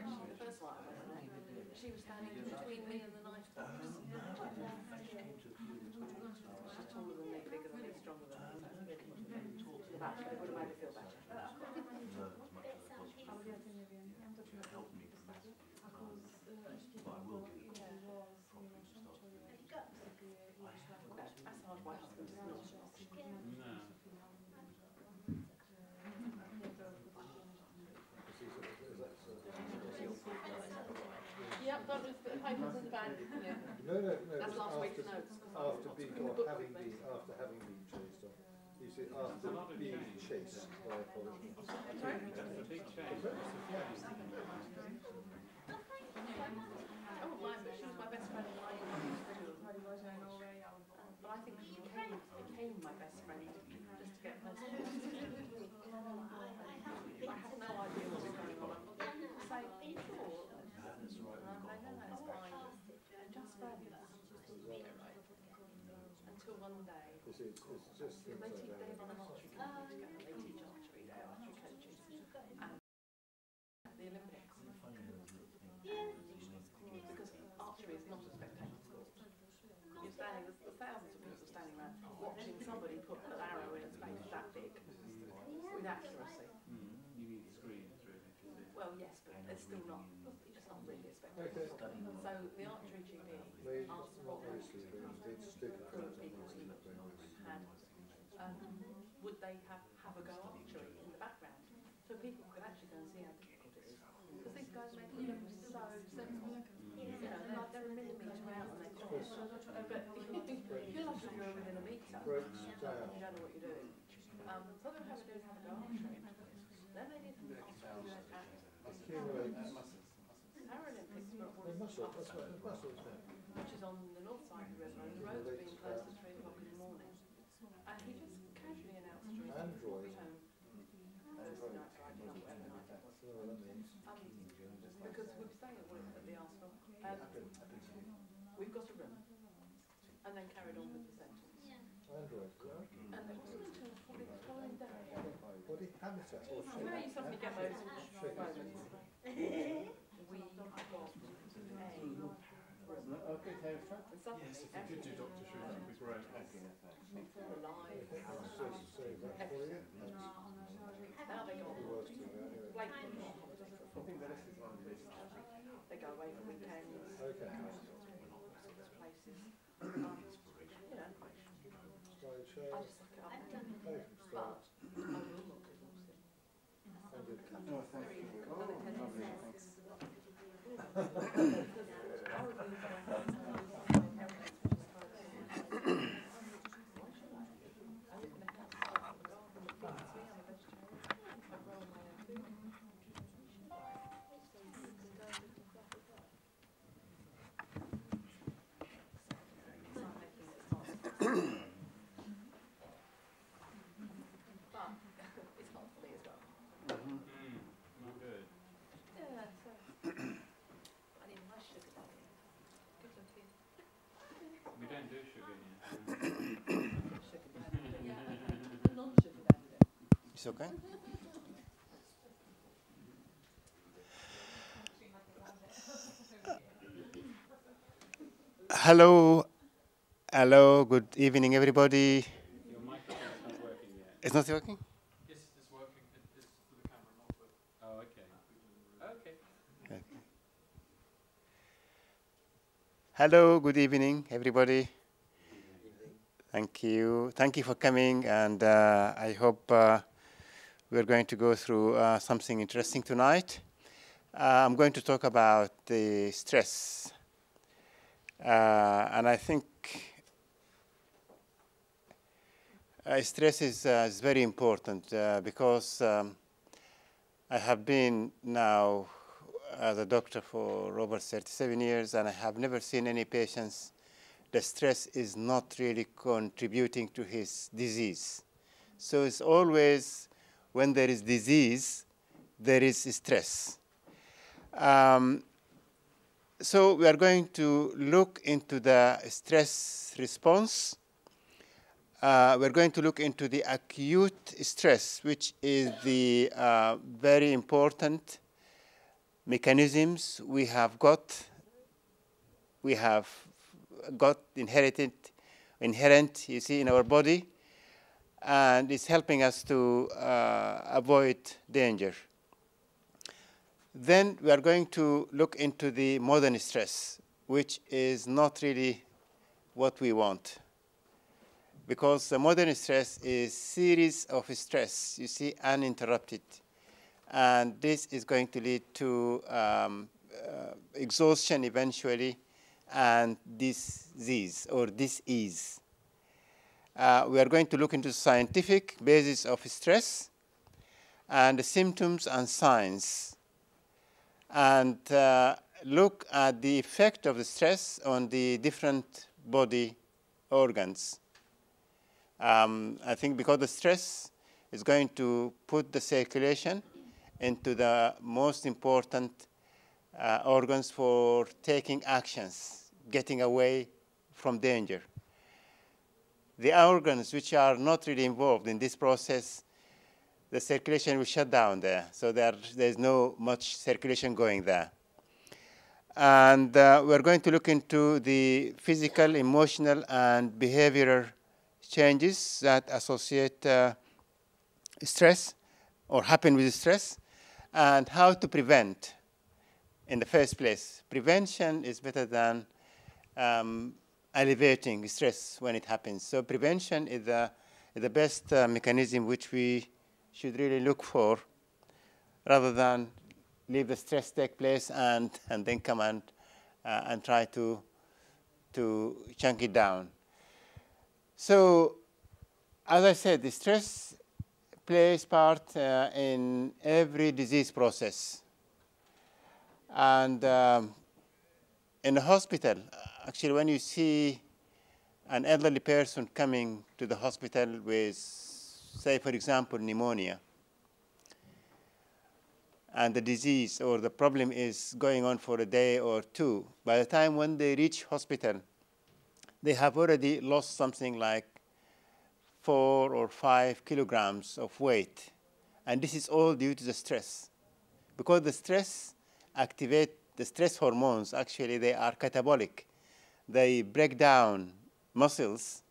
night, the first night I went there, she was standing between me and the knife box. She's taller than me, bigger than me, stronger than me. The back, it would have made me feel better. Massage my husband is not an option. Yep, that was the papers in the bag. Yeah. No. That's last week's notes. After being, or having been, after having been chased off. You see, after being chased by a politician. Sorry? That's a big change. I wouldn't mind, but she was my best friend in life. But I think she became my best friend just to get close to her. I had no idea what was going on. Say, are you sure? No, it's fine. Just friends. Until one day, It's just things like that. they run an archery company together. They teach archery, they're archery coaches. And the Olympics. Because archery is not a spectator sport. You're standing, there's thousands of people standing around watching somebody put an arrow in a space that big with accuracy. You need screens, really. Well, yes, but it's still not, it's not really a spectator. Okay. So the archery GP asked what crew of people he had, would they have a go archery in the background, so people could actually go and see how difficult it is. Because these guys make it look so simple. You know, they're a millimetre out and they're close. But you're lucky if you're within a metre. You don't know what you're doing. So they were having to have a go archery. Then they did Paralympics, which is on the north side of the river, and the road's being closed at 3 o'clock in the morning. And he just casually announced to his home Thursday night, Friday night, whatever night it was. Because we were staying at the Arsenal. We've got a room. And then carried on with the sentence. Android. And it wasn't until probably the following day. What did habitat or You know, you suddenly get those moments. We got a room. Okay, Tara. And suddenly, Yes, if you could do Dr. Shu, that would be great. alive. say that for you? Now they got like they go away for weekends. Okay. Places. You know, Slideshow. I just suck it up. Play from start. But I will not divorce him. And it Oh, thank you. Oh, lovely, thanks. It's okay. Hello, good evening, everybody. Your microphone's not working yet. It's not working? Yes, it's working. It's for the camera, not for... Oh, okay. Okay. Hello, good evening, everybody. Thank you. Thank you for coming, and I hope we're going to go through something interesting tonight. I'm going to talk about the stress. And I think stress is very important because I have been now as a doctor for over 37 years, and I have never seen any patients the stress is not really contributing to his disease. So it's always when there is disease, there is stress. So we are going to look into the stress response. We're going to look into the acute stress, which is the very important, mechanisms we have got inherent, you see, in our body, and it's helping us to avoid danger. Then we are going to look into the modern stress, which is not really what we want, because the modern stress is series of stress, you see, uninterrupted, and this is going to lead to exhaustion eventually, and disease or dis-ease. We are going to look into the scientific basis of stress and the symptoms and signs, and look at the effect of the stress on the different body organs. I think because the stress is going to put the circulation into the most important organs for taking actions, getting away from danger. The organs which are not really involved in this process, the circulation will shut down there. So there's no much circulation going there. And we're going to look into the physical, emotional, and behavioral changes that associate stress or happen with stress, and how to prevent in the first place. Prevention is better than alleviating stress when it happens. So prevention is the best mechanism which we should really look for, rather than leave the stress take place and then come and try to chunk it down. So as I said, the stress plays part in every disease process. And in the hospital, actually, when you see an elderly person coming to the hospital with, say, for example, pneumonia, and the disease or the problem is going on for a day or two, by the time when they reach hospital, they have already lost something like 4 or 5 kilograms of weight. And this is all due to the stress. Because the stress activate the stress hormones, actually, they are catabolic. They break down muscles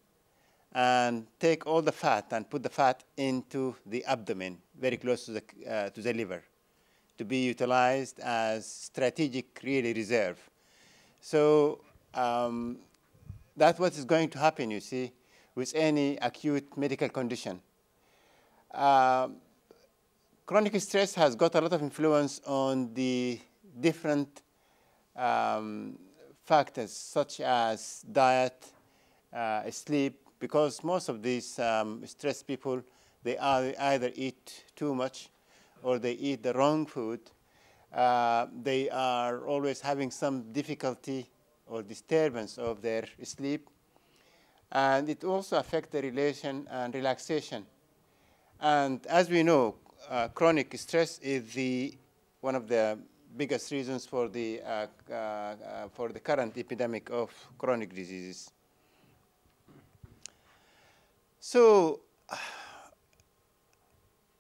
and take all the fat and put the fat into the abdomen, very close to the liver, to be utilized as strategic, really, reserve. So that's what is going to happen, you see, with any acute medical condition. Chronic stress has got a lot of influence on the different factors, such as diet, sleep, because most of these stressed people, they either eat too much or they eat the wrong food. They are always having some difficulty or disturbance of their sleep. And it also affects the relation and relaxation. And as we know, chronic stress is one of the biggest reasons for the current epidemic of chronic diseases. So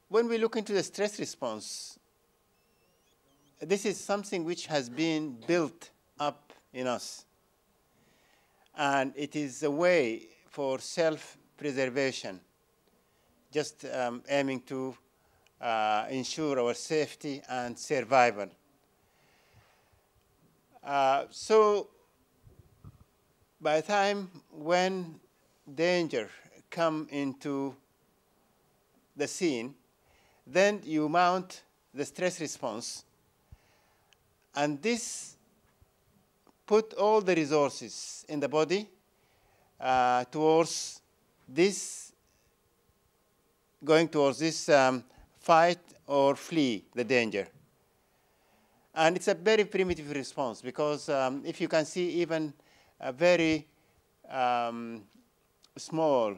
when we look into the stress response, this is something which has been built up in us. And it is a way for self-preservation, just aiming to ensure our safety and survival. So by the time when danger comes into the scene, then you mount the stress response. And this put all the resources in the body towards this, going towards this fight or flee the danger. And it's a very primitive response, because if you can see even a very small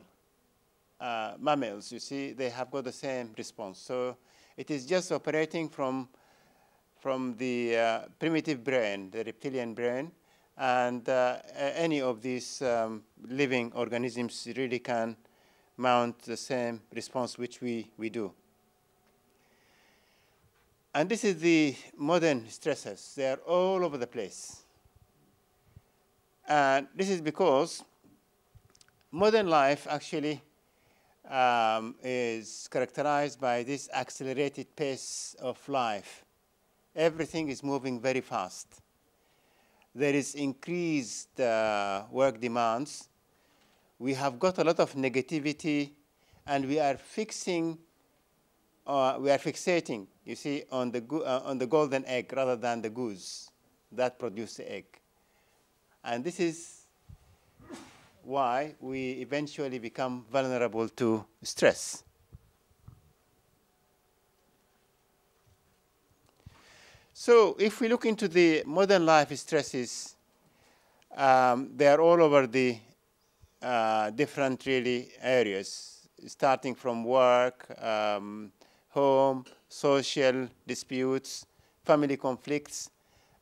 mammals, you see, they have got the same response. So it is just operating from the primitive brain, the reptilian brain, and any of these living organisms really can mount the same response which we do. And this is the modern stressors. They are all over the place. And this is because modern life actually is characterized by this accelerated pace of life. Everything is moving very fast. There is increased work demands. We have got a lot of negativity, and we are fixating, you see, on the golden egg rather than the goose that produce the egg. And this is why we eventually become vulnerable to stress. So if we look into the modern life stresses, they are all over the different really areas, starting from work, home, social disputes, family conflicts,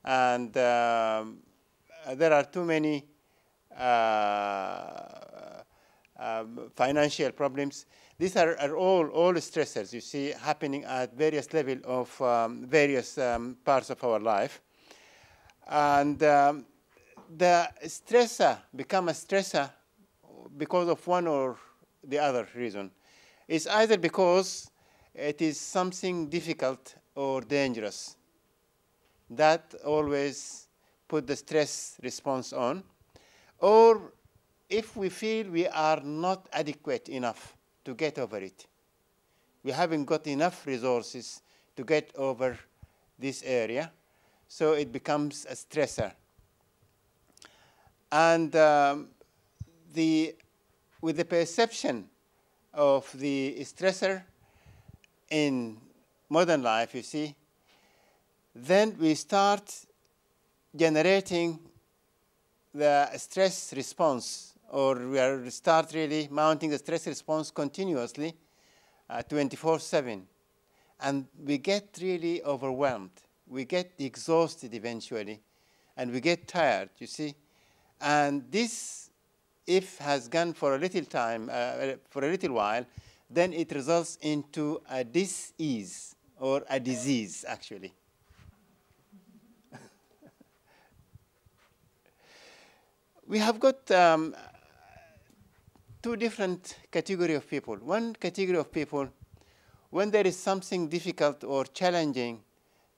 and there are too many financial problems. These are all stressors, you see, happening at various levels of various parts of our life. And the stressor become a stressor because of one or the other reason. It's either because it is something difficult or dangerous. That always put the stress response on. Or if we feel we are not adequate enough to get over it. We haven't got enough resources to get over this area, so it becomes a stressor. And with the perception of the stressor in modern life, you see, then we start generating the stress response, or we start really mounting the stress response continuously 24/7. And we get really overwhelmed. We get exhausted eventually, and we get tired, you see. And this, if has gone for a little time, for a little while, then it results into a dis-ease, or a disease, actually. We have got two different categories of people. One category of people, when there is something difficult or challenging,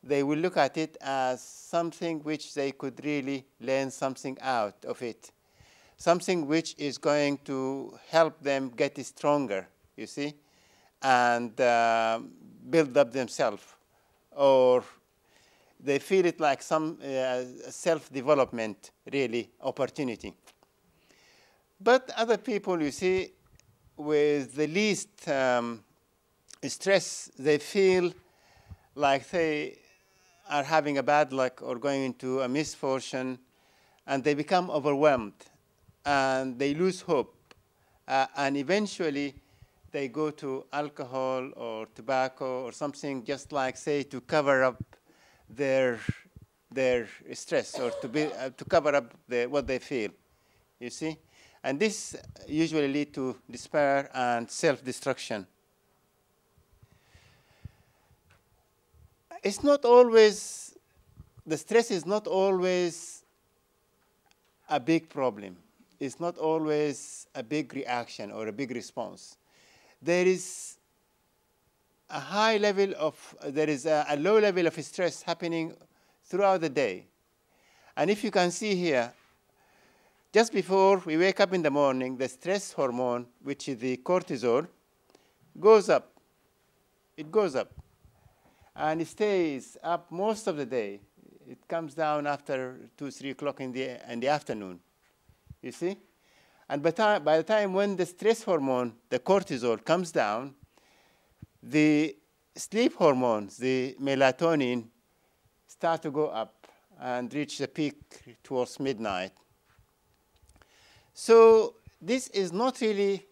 they will look at it as something which they could really learn something out of it, something which is going to help them get stronger, you see, and build up themselves, or they feel it like some self-development, really, opportunity. But other people, you see, with the least stress, they feel like they are having a bad luck or going into a misfortune, and they become overwhelmed, and they lose hope. And eventually, they go to alcohol or tobacco or something just like, say, to cover up their stress, or to cover up what they feel, you see. And this usually leads to despair and self-destruction. It's not always, the stress is not always a big problem. It's not always a big reaction or a big response. There is a high level of, there is a low level of stress happening throughout the day. And if you can see here, just before we wake up in the morning, the stress hormone, which is the cortisol, goes up. It goes up. And it stays up most of the day. It comes down after 2, 3 o'clock in the afternoon, you see? And by the time when the stress hormone, the cortisol, comes down, the sleep hormones, the melatonin, start to go up and reach the peak towards midnight. So this is not really,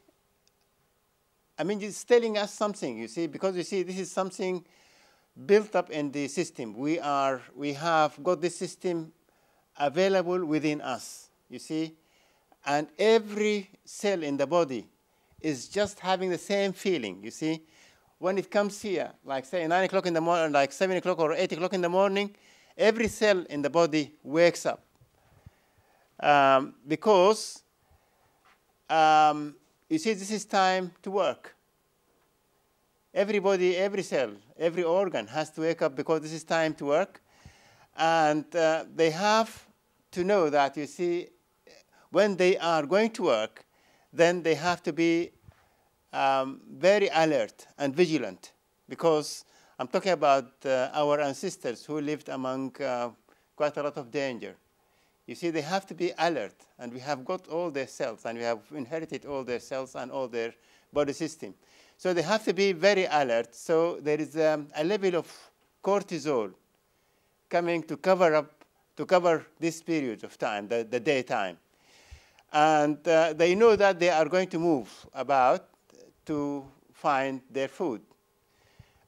I mean, it's telling us something, you see, because you see, this is something built up in the system. We have got this system available within us, you see, and every cell in the body is just having the same feeling, you see. when it comes here, like say 9 o'clock in the morning, like 7 o'clock or 8 o'clock in the morning, every cell in the body wakes up. Because you see, this is time to work. Everybody, every cell, every organ has to wake up because this is time to work. And they have to know that, you see, when they are going to work, then they have to be very alert and vigilant, because I'm talking about our ancestors who lived among quite a lot of danger. You see, they have to be alert, and we have got all their cells, and we have inherited all their cells and all their body system. So they have to be very alert. So there is a level of cortisol coming to cover this period of time, the daytime. And they know that they are going to move about to find their food.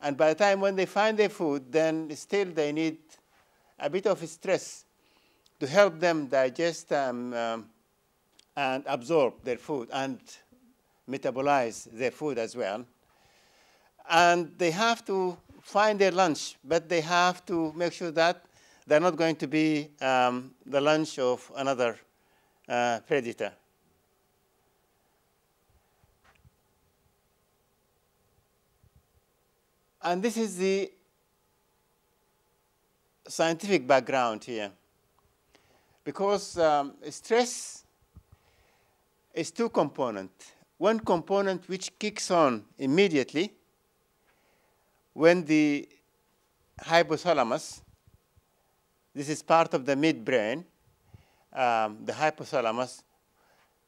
And by the time when they find their food, then still they need a bit of stress to help them digest and absorb their food and metabolize their food as well. And they have to find their lunch, but they have to make sure that they're not going to be the lunch of another predator. And this is the scientific background here. Because stress is two components. One component which kicks on immediately when the hypothalamus, this is part of the midbrain, the hypothalamus,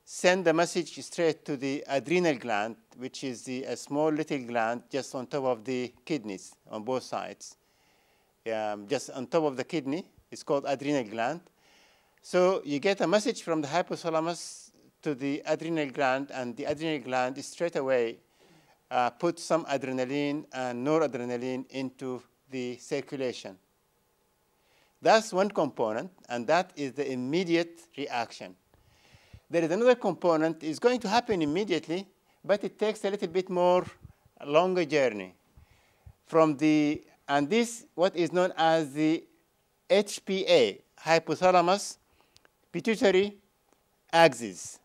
send the message straight to the adrenal gland, which is a small little gland just on top of the kidneys on both sides. Just on top of the kidney, it's called adrenal gland. So you get a message from the hypothalamus to the adrenal gland, and the adrenal gland straight away puts some adrenaline and noradrenaline into the circulation. That's one component, and that is the immediate reaction. There is another component. It's going to happen immediately, but it takes a little bit more longer journey from the, and this what is known as the HPA, hypothalamus pituitary axis.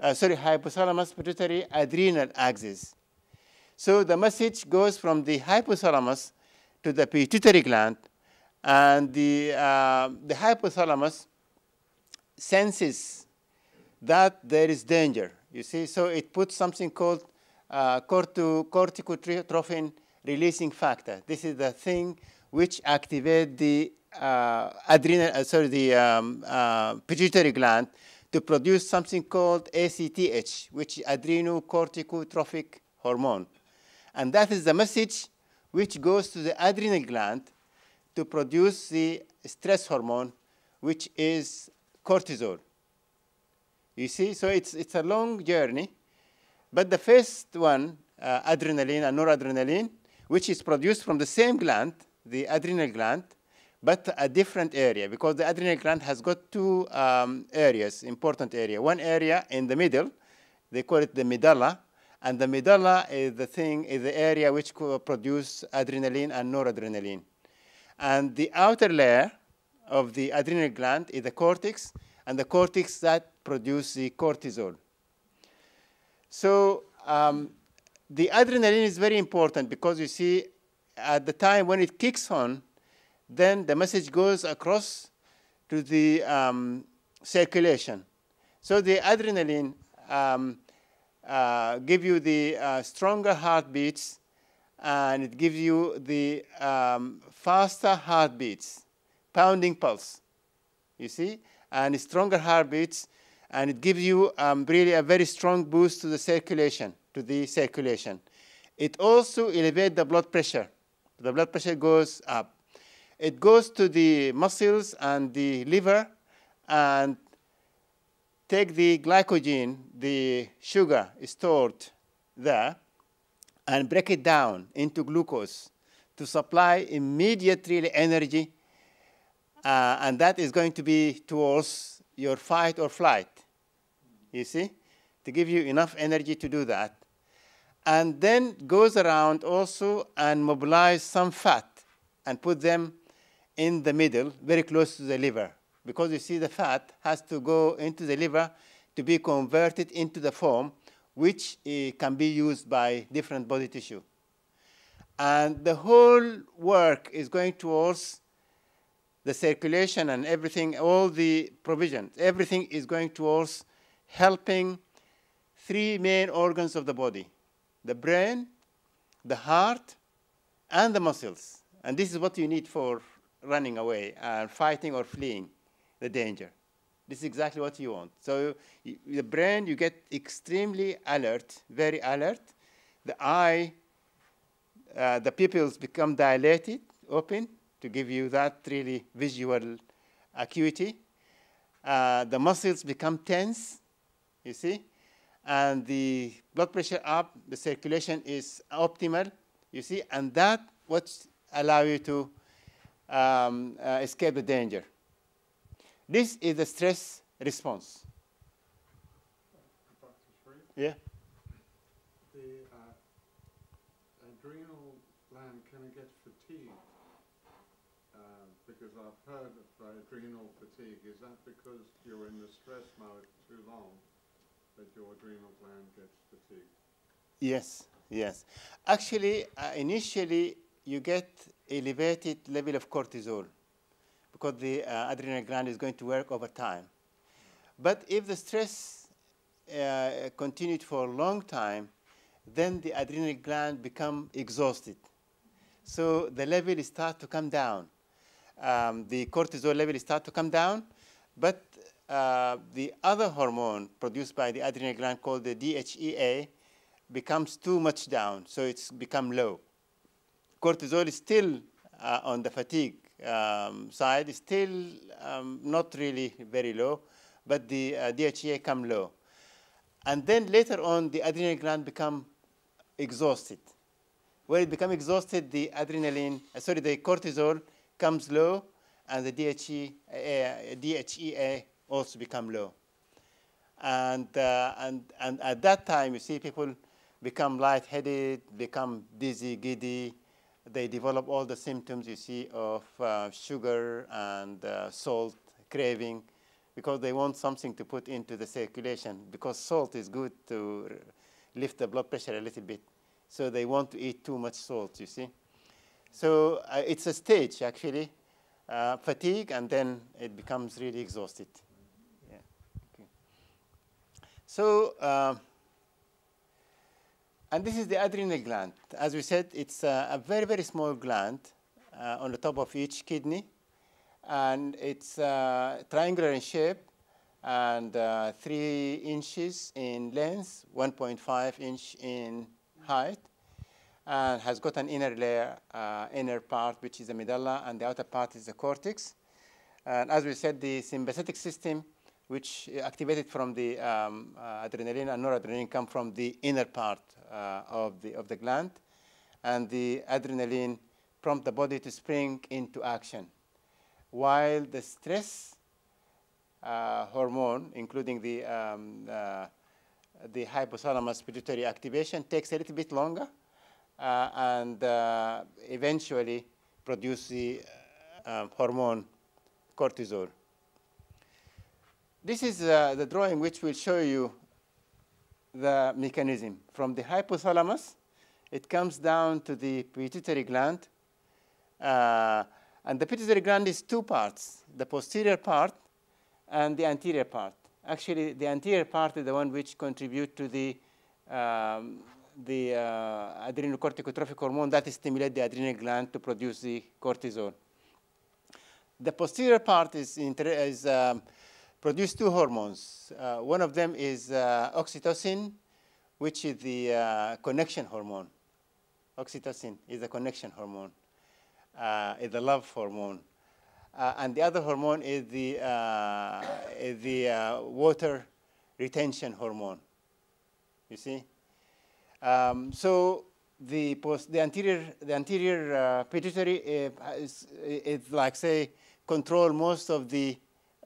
Hypothalamus pituitary adrenal axis. So the message goes from the hypothalamus to the pituitary gland, and the hypothalamus senses that there is danger, you see. So it puts something called corticotrophin releasing factor. This is the thing which activates the pituitary gland to produce something called ACTH, which is adrenocorticotropic hormone. And that is the message which goes to the adrenal gland to produce the stress hormone, which is cortisol. You see, so it's a long journey. But the first one, adrenaline and noradrenaline, which is produced from the same gland, the adrenal gland, but a different area, because the adrenal gland has got two areas, important area. One area in the middle, they call it the medulla, and the medulla is the area which produces adrenaline and noradrenaline. And the outer layer of the adrenal gland is the cortex, and the cortex that produces the cortisol. So the adrenaline is very important because you see, at the time when it kicks on, then the message goes across to the circulation. So the adrenaline gives you the stronger heartbeats, and it gives you the faster heartbeats, pounding pulse, you see, and stronger heartbeats, and it gives you really a very strong boost to the circulation, It also elevates the blood pressure. The blood pressure goes up. It goes to the muscles and the liver and take the glycogen, the sugar stored there, and break it down into glucose to supply immediate energy, and that is going to be towards your fight or flight, you see, to give you enough energy to do that. and then goes around also and mobilize some fat and put them in the middle, very close to the liver. Because you see the fat has to go into the liver to be converted into the foam, which can be used by different body tissue. And the whole work is going towards the circulation and everything, all the provisions, everything is going towards helping three main organs of the body: the brain, the heart, and the muscles. And this is what you need for running away and fighting or fleeing the danger. This is exactly what you want. So the brain, you get extremely alert, very alert. The eye, the pupils become dilated, open, to give you that really visual acuity. The muscles become tense, you see. And the blood pressure up, the circulation is optimal, you see. And that what allow you to escape the danger. This is the stress response. Dr. Sharif? Yeah. The adrenal gland can get fatigued because I've heard of adrenal fatigue. Is that because you're in the stress mode too long that your adrenal gland gets fatigued? Yes, yes. Actually, initially, you get elevated level of cortisol because the adrenal gland is going to work over time. But if the stress continued for a long time, then the adrenal gland become exhausted. So the level starts to come down. The cortisol level starts to come down, but the other hormone produced by the adrenal gland called the DHEA becomes too much down, so it's become low. Cortisol is still on the fatigue side, is still not really very low, but the DHEA come low. And then later on, the adrenal gland become exhausted. When it becomes exhausted, the the cortisol comes low, and the DHEA also become low. And at that time, you see people become lightheaded, become dizzy, giddy. They develop all the symptoms you see of sugar and salt craving, because they want something to put into the circulation, because salt is good to lift the blood pressure a little bit. So they want to eat too much salt, you see. So it's a stage, actually, fatigue, and then it becomes really exhausted. Yeah. Okay. So, and this is the adrenal gland. As we said, it's a very, very small gland on the top of each kidney. And it's triangular in shape and 3 inches in length, 1.5 inch in height, and has got an inner layer, inner part, which is the medulla, and the outer part is the cortex. And as we said, the sympathetic system, which activated from the adrenaline and noradrenaline, come from the inner part of the gland. And the adrenaline prompt the body to spring into action, while the stress hormone, including the hypothalamus pituitary activation, takes a little bit longer and eventually produce the hormone cortisol. This is the drawing which will show you the mechanism. From the hypothalamus, it comes down to the pituitary gland. And the pituitary gland is 2 parts, the posterior part and the anterior part. Actually, the anterior part is the one which contributes to the adrenocorticotrophic hormone that stimulates the adrenal gland to produce the cortisol. The posterior part produce 2 hormones. One of them is oxytocin, which is the connection hormone. Oxytocin is the connection hormone. Is the love hormone. And the other hormone is the water retention hormone. You see? So the anterior pituitary is like, say, control most of the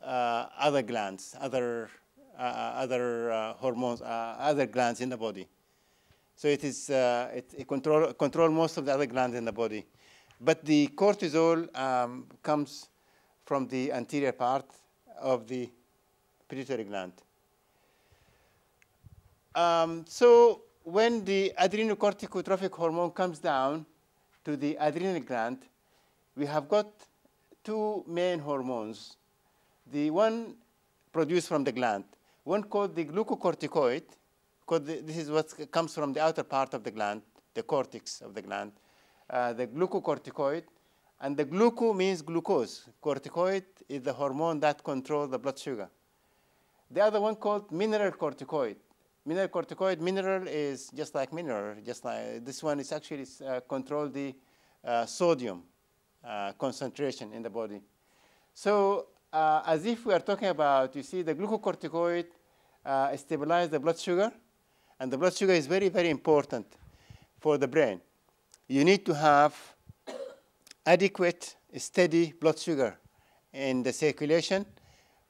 other glands, other hormones, other glands in the body. So it control most of the other glands in the body. But the cortisol comes from the anterior part of the pituitary gland. So when the adrenocorticotrophic hormone comes down to the adrenal gland, we have got two main hormones. The one produced from the gland, one called the glucocorticoid, because this is what comes from the outer part of the gland, the cortex of the gland, the glucocorticoid. And the gluco means glucose. Corticoid is the hormone that controls the blood sugar. The other one called mineral corticoid. Mineral corticoid, mineral is just like mineral, just like this one is actually control the sodium concentration in the body. So as if we are talking about, you see, the glucocorticoid stabilize the blood sugar, and the blood sugar is very, very important for the brain. You need to have adequate, steady blood sugar in the circulation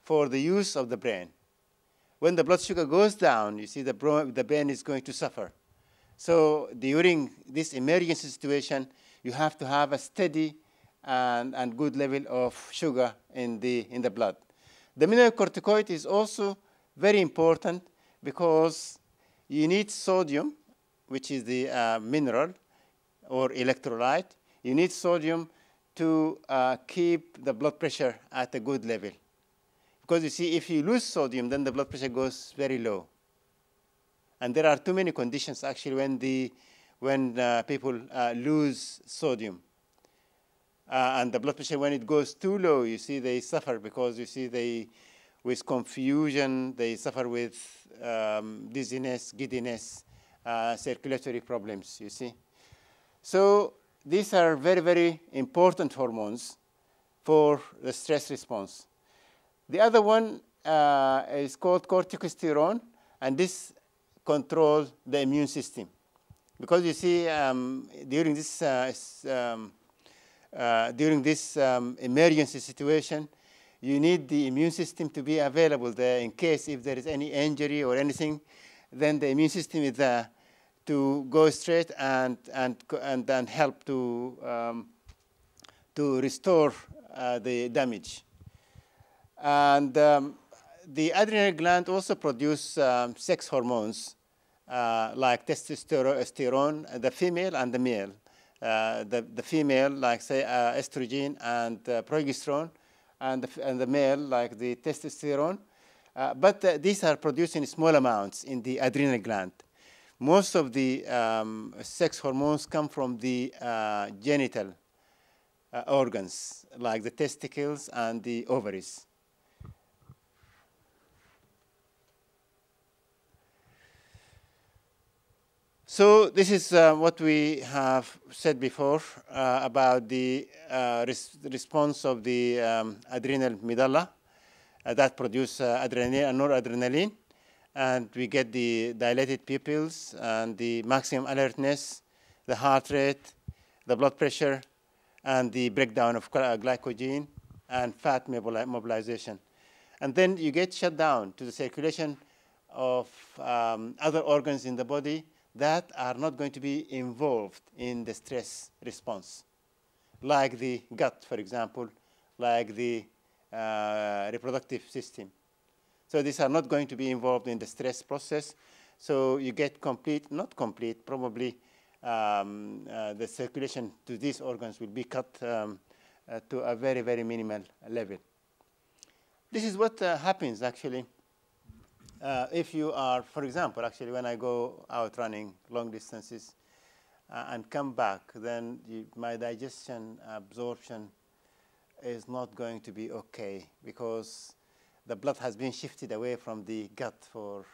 for the use of the brain. When the blood sugar goes down, you see the brain is going to suffer. So during this emergency situation, you have to have a steady and good level of sugar in the blood. The mineralocorticoid is also very important because you need sodium, which is the mineral or electrolyte. You need sodium to keep the blood pressure at a good level. Because you see, if you lose sodium, then the blood pressure goes very low. And there are too many conditions actually when people lose sodium. And the blood pressure, when it goes too low, you see they suffer because you see with confusion, they suffer with dizziness, giddiness, circulatory problems, you see. So these are very, very important hormones for the stress response. The other one is called corticosterone, and this controls the immune system. Because you see, during this emergency situation, you need the immune system to be available there in case if there is any injury or anything, then the immune system is there to go straight and help to restore the damage. And the adrenal gland also produce sex hormones like testosterone, the female and the male. The female, like say estrogen and progesterone, and the male, like the testosterone. But these are produced in small amounts in the adrenal gland. Most of the sex hormones come from the genital organs, like the testicles and the ovaries. So this is what we have said before about the response of the adrenal medulla that produce adrenaline and noradrenaline. And we get the dilated pupils and the maximum alertness, the heart rate, the blood pressure, and the breakdown of glycogen and fat mobilization. And then you get shut down to the circulation of other organs in the body that are not going to be involved in the stress response, like the gut, for example, like the reproductive system. So these are not going to be involved in the stress process. So you get complete, not complete, probably the circulation to these organs will be cut to a very, very minimal level. This is what happens actually. If you are, for example, actually when I go out running long distances and come back, then my digestion absorption is not going to be okay because the blood has been shifted away from the gut for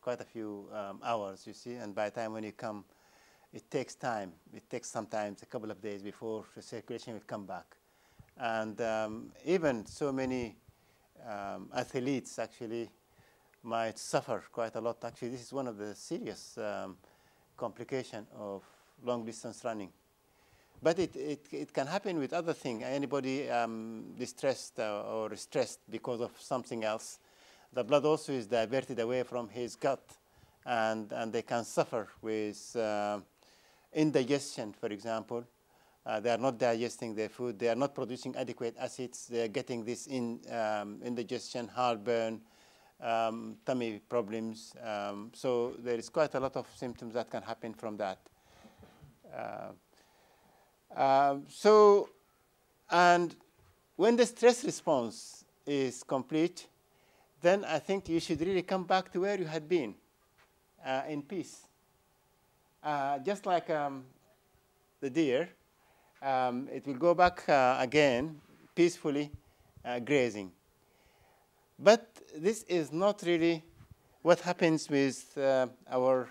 quite a few hours, you see, and by the time when you come, it takes time. It takes sometimes a couple of days before the circulation will come back. And even so many athletes actually might suffer quite a lot. Actually, this is one of the serious complications of long-distance running. But it can happen with other things. Anybody distressed or stressed because of something else, the blood also is diverted away from his gut and they can suffer with indigestion, for example. They are not digesting their food. They are not producing adequate acids. They are getting this indigestion, heartburn, tummy problems. So there is quite a lot of symptoms that can happen from that. And when the stress response is complete, then I think you should really come back to where you had been, in peace. Just like the deer, it will go back again peacefully grazing. But this is not really what happens with our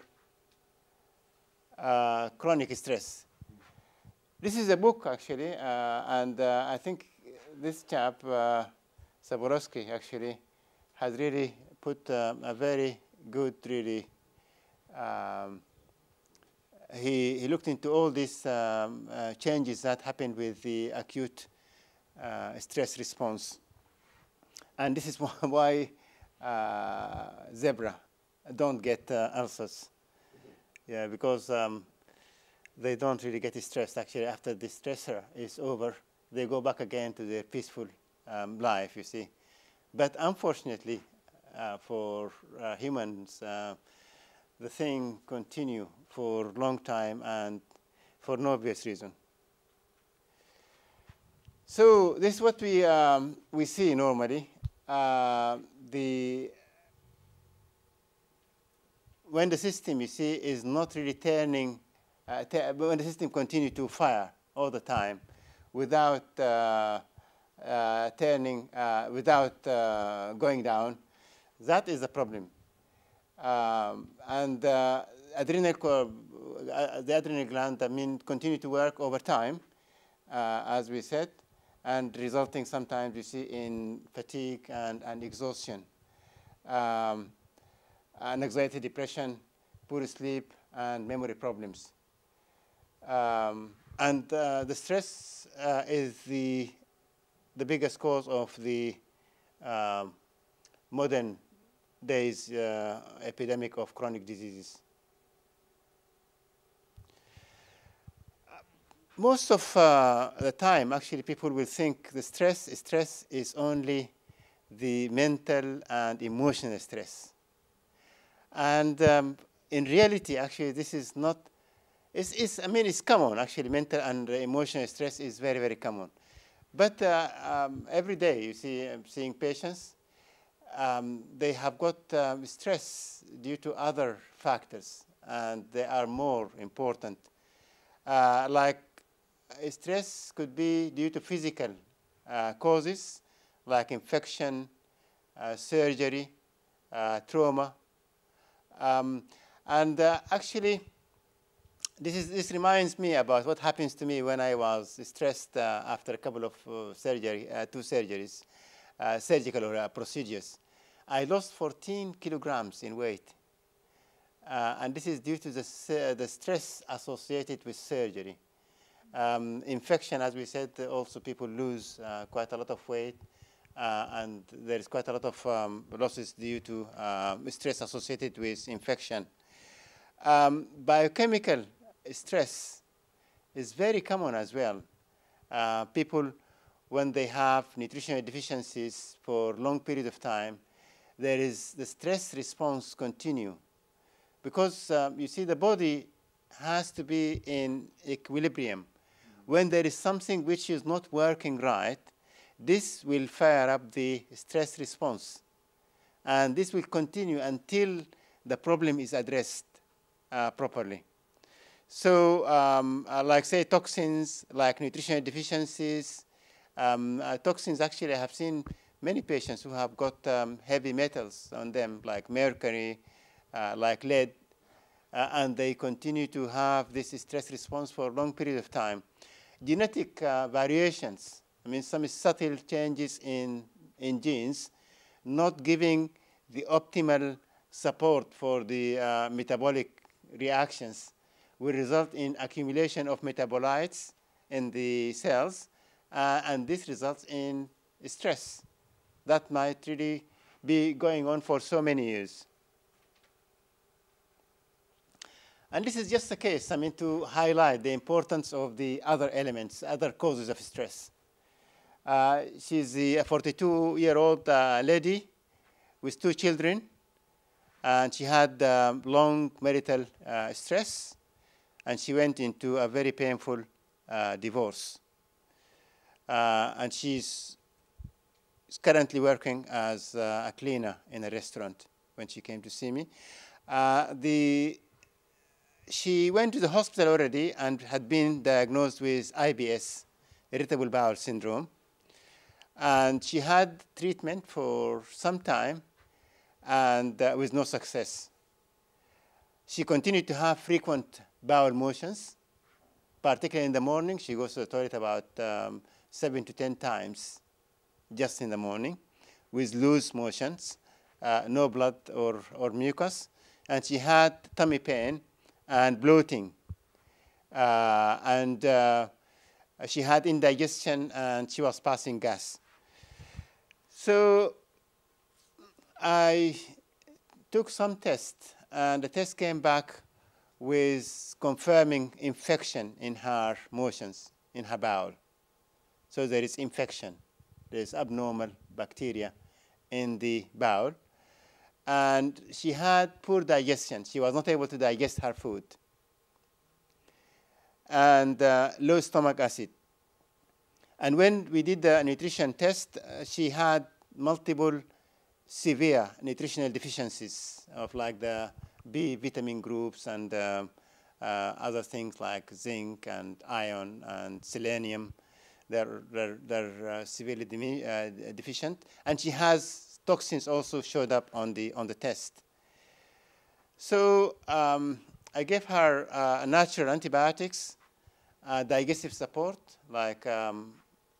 chronic stress. This is a book, actually, and I think this chap, Saborowski, actually, has really put a very good, really, he looked into all these changes that happen with the acute stress response. And this is why zebra don't get ulcers. Yeah, because they don't really get stressed. Actually, after the stressor is over, they go back again to their peaceful life, you see. But unfortunately, for humans, the thing continue for a long time and for no obvious reason. So this is what we see normally. When the system, you see, is not really turning, when the system continues to fire all the time without turning, without going down, that is the problem. And the adrenal gland, continue to work over time, as we said, and resulting sometimes, you see, in fatigue and exhaustion, and anxiety, depression, poor sleep, and memory problems. And the stress is the biggest cause of the modern days epidemic of chronic diseases. Most of the time, actually, people will think the stress is only the mental and emotional stress. And in reality, actually, this is not, it's common, actually. Mental and emotional stress is very, very common. But every day, you see, I'm seeing patients, they have got stress due to other factors, and they are more important. Like stress could be due to physical causes, like infection, surgery, trauma. Actually, this reminds me about what happens to me when I was stressed after a couple of two surgeries, surgical procedures. I lost 14 kilograms in weight. And this is due to the stress associated with surgery. Infection, as we said, also people lose quite a lot of weight. And there is quite a lot of losses due to stress associated with infection. Biochemical stress is very common as well. People, when they have nutritional deficiencies for a long period of time, there is the stress response continue. Because you see, the body has to be in equilibrium. When there is something which is not working right, this will fire up the stress response. And this will continue until the problem is addressed properly. So like, say, toxins, like nutritional deficiencies, toxins, actually, I have seen many patients who have got heavy metals on them, like mercury, like lead, and they continue to have this stress response for a long period of time. Genetic variations, some subtle changes in genes, not giving the optimal support for the metabolic reactions, will result in accumulation of metabolites in the cells, and this results in stress that might really be going on for so many years. And this is just a case, I mean, to highlight the importance of the other elements, other causes of stress. She's a 42-year-old lady with 2 children, and she had long marital stress, and she went into a very painful divorce. And she's currently working as a cleaner in a restaurant when she came to see me. She went to the hospital already and had been diagnosed with IBS, irritable bowel syndrome. And she had treatment for some time and with no success. She continued to have frequent bowel motions, particularly in the morning. She goes to the toilet about 7 to 10 times just in the morning with loose motions, no blood or mucus. And she had tummy pain and bloating. She had indigestion, and she was passing gas. So I took some tests, and the test came back with confirming infection in her motions, in her bowel. So there is infection. There is abnormal bacteria in the bowel. And she had poor digestion. She was not able to digest her food. And low stomach acid. And when we did the nutrition test, she had multiple severe nutritional deficiencies of like the B vitamin groups and other things like zinc and iron and selenium. They're severely deficient. And she has toxins also showed up on the test. So I gave her natural antibiotics, digestive support like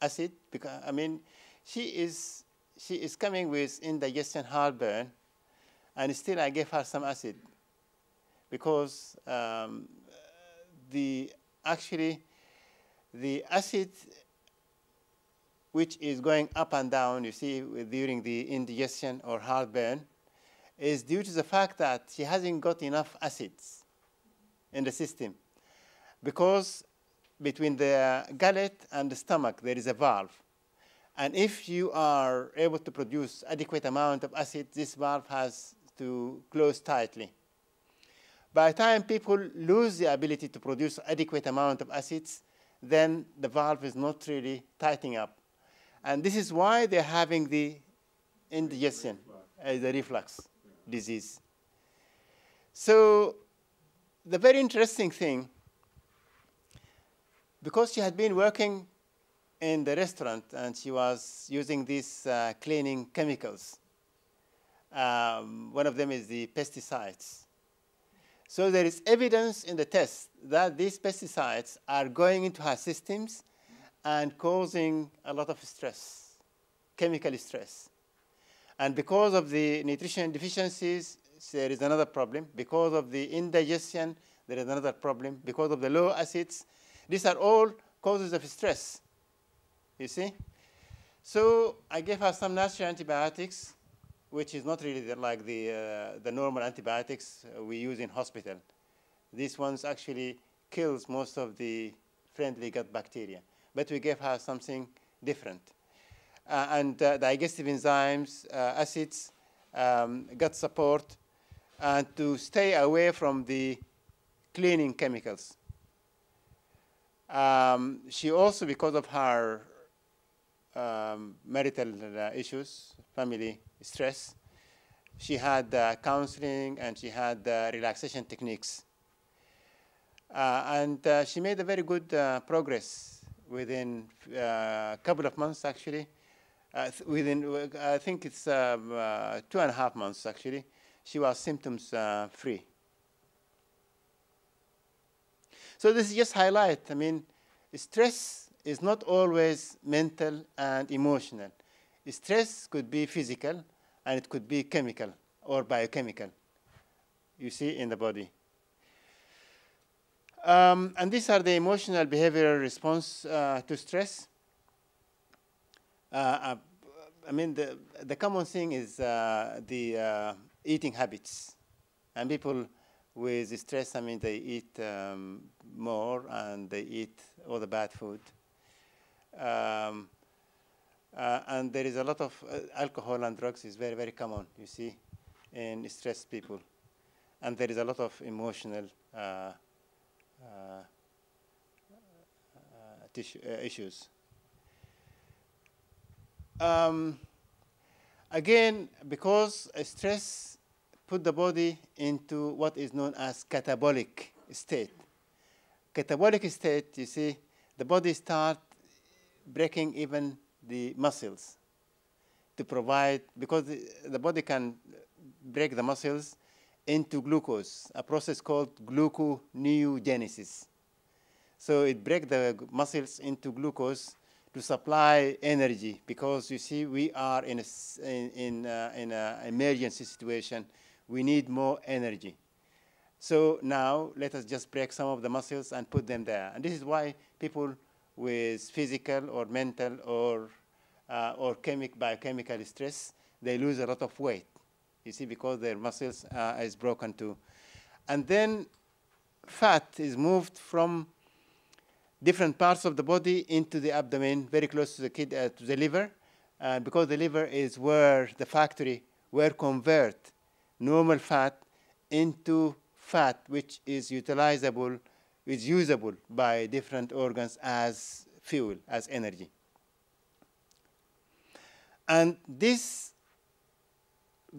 acid. Because I mean, she is coming with indigestion, heartburn, and still I gave her some acid because the acid which is going up and down, you see, during the indigestion or heartburn, is due to the fact that she hasn't got enough acids in the system. Because between the gullet and the stomach, there is a valve. And if you are able to produce adequate amount of acid, this valve has to close tightly. By the time people lose the ability to produce adequate amount of acids, then the valve is not really tightening up. And this is why they're having the indigestion, the reflux disease. So the very interesting thing, because she had been working in the restaurant and she was using these cleaning chemicals, one of them is the pesticides. So there is evidence in the test that these pesticides are going into her systems and causing a lot of stress, chemical stress. And because of the nutrition deficiencies, there is another problem. Because of the indigestion, there is another problem. Because of the low acids, these are all causes of stress, you see? So I gave her some natural antibiotics, which is not really like the normal antibiotics we use in hospital. These ones actually kills most of the friendly gut bacteria. But we gave her something different. Digestive enzymes, acids, gut support, and to stay away from the cleaning chemicals. She also, because of her marital issues, family stress, she had counseling and she had relaxation techniques. She made a very good progress within a couple of months, actually. I think it's 2.5 months, actually. She was symptoms free. So this is just highlight. I mean, stress is not always mental and emotional. Stress could be physical, and it could be chemical or biochemical, you see, in the body. And these are the emotional behavioral response to stress. I mean, the common thing is the eating habits. And people with stress, I mean, they eat more and they eat all the bad food. And there is a lot of alcohol and drugs is very, very common, you see, in stressed people. And there is a lot of emotional issues. Again, because stress put the body into what is known as catabolic state. Catabolic state, you see, the body starts breaking even the muscles to provide, because the body can break the muscles into glucose, a process called gluconeogenesis. So it breaks the muscles into glucose to supply energy, because you see we are in an emergency situation. We need more energy. So now let us just break some of the muscles and put them there. And this is why people with physical or mental or biochemical stress, they lose a lot of weight. You see, because their muscles is broken too. And then fat is moved from different parts of the body into the abdomen, very close to the liver, because the liver is where the factory where convert normal fat into fat, which is utilizable, is usable by different organs as fuel, as energy. And this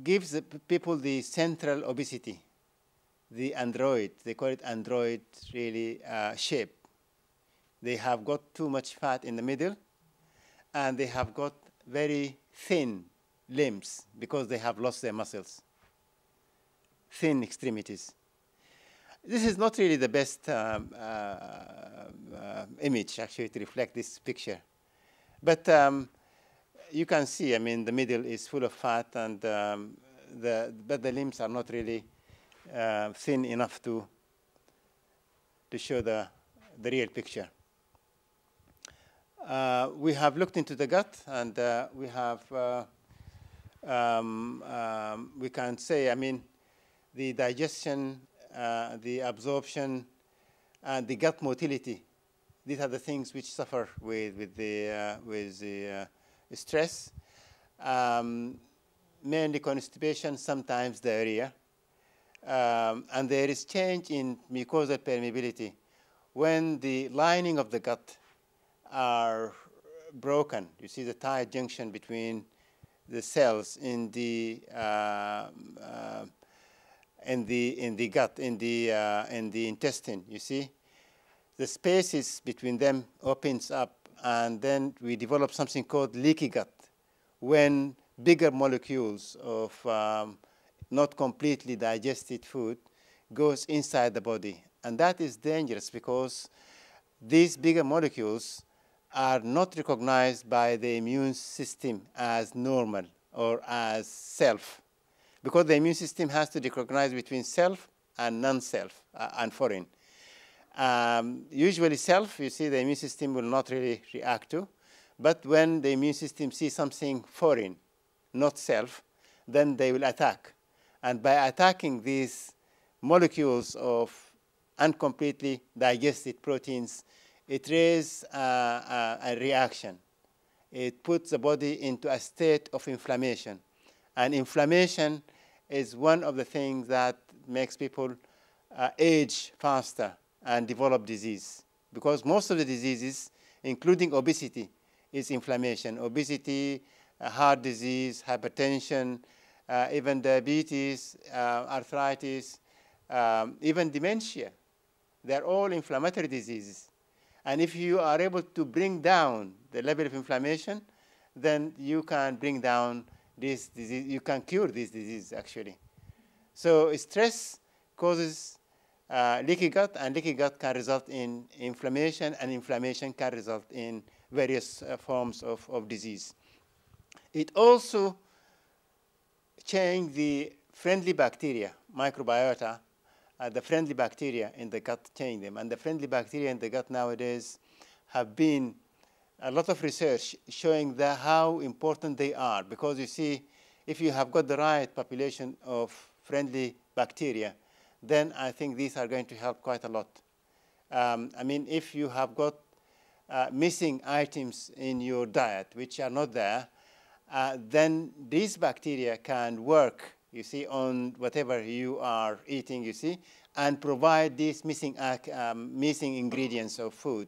gives the people the central obesity, the android. They call it android, really, shape. They have got too much fat in the middle, and they have got very thin limbs because they have lost their muscles, thin extremities. This is not really the best image, actually, to reflect this picture. But you can see, I mean, the middle is full of fat, and but the limbs are not really thin enough to show the real picture. We have looked into the gut, and we have, we can say, I mean, the digestion, the absorption, and the gut motility. These are the things which suffer with the stress. Mainly constipation, sometimes diarrhea. And there is change in mucosal permeability. When the lining of the gut are broken, you see the tight junction between the cells in the gut, in the intestine, you see? The spaces between them opens up, and then we develop something called leaky gut, when bigger molecules of not completely digested food goes inside the body. And that is dangerous because these bigger molecules are not recognized by the immune system as normal or as self, because the immune system has to recognize between self and non-self and foreign. Usually self, you see, the immune system will not really react to, but when the immune system sees something foreign, not self, then they will attack. And by attacking these molecules of incompletely digested proteins, it raises a reaction. It puts the body into a state of inflammation. And inflammation is one of the things that makes people age faster and develop disease. Because most of the diseases, including obesity, is inflammation. Obesity, heart disease, hypertension, even diabetes, arthritis, even dementia. They're all inflammatory diseases. And if you are able to bring down the level of inflammation, then you can bring down this disease. You can cure this disease, actually. So stress causes leaky gut, and leaky gut can result in inflammation, and inflammation can result in various forms of disease. It also changes the friendly bacteria, microbiota, the friendly bacteria in the gut change them. And the friendly bacteria in the gut nowadays have been a lot of research showing how important they are. Because you see, if you have got the right population of friendly bacteria, then I think these are going to help quite a lot. I mean, if you have got missing items in your diet which are not there, then these bacteria can work, you see, on whatever you are eating, you see, and provide these missing ingredients of food,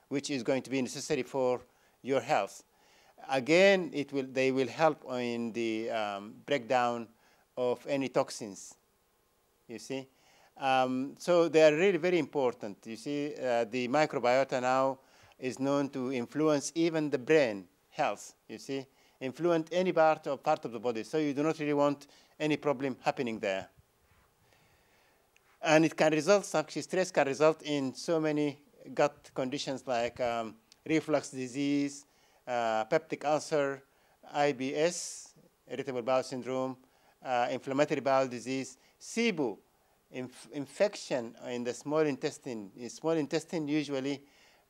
which is going to be necessary for your health. Again, they will help in the breakdown of any toxins, you see. So they are really very important. You see, the microbiota now is known to influence even the brain health, you see, influence any part of the body. So you do not really want any problem happening there. And it can result, actually stress can result in so many gut conditions like reflux disease, peptic ulcer, IBS, irritable bowel syndrome, inflammatory bowel disease, SIBO, infection in the small intestine. In small intestine, usually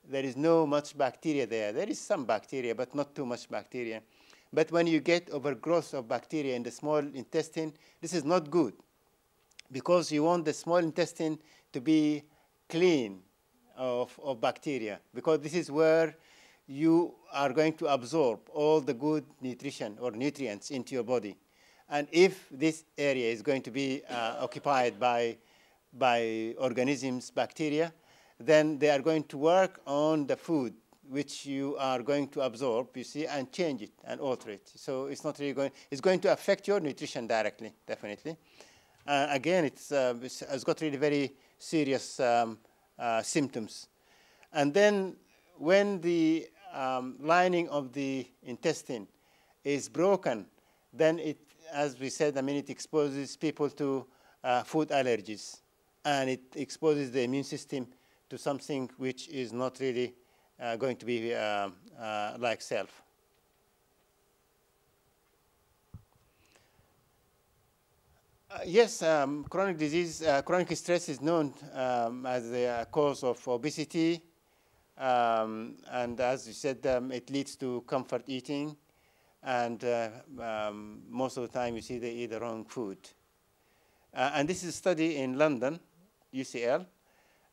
there is no much bacteria there. There is some bacteria, but not too much bacteria. But when you get overgrowth of bacteria in the small intestine, this is not good, because you want the small intestine to be clean of bacteria, because this is where you are going to absorb all the good nutrition or nutrients into your body. And if this area is going to be occupied by organisms, bacteria, then they are going to work on the food which you are going to absorb, you see, and change it and alter it. So it's not really it's going to affect your nutrition directly, definitely. Again, it's got really very serious symptoms. And then when the lining of the intestine is broken, then it, as we said, I mean, it exposes people to food allergies, and it exposes the immune system to something which is not really going to be like self. Yes, chronic disease, chronic stress is known as the cause of obesity, and as you said, it leads to comfort eating, and most of the time you see they eat the wrong food. And this is a study in London, UCL,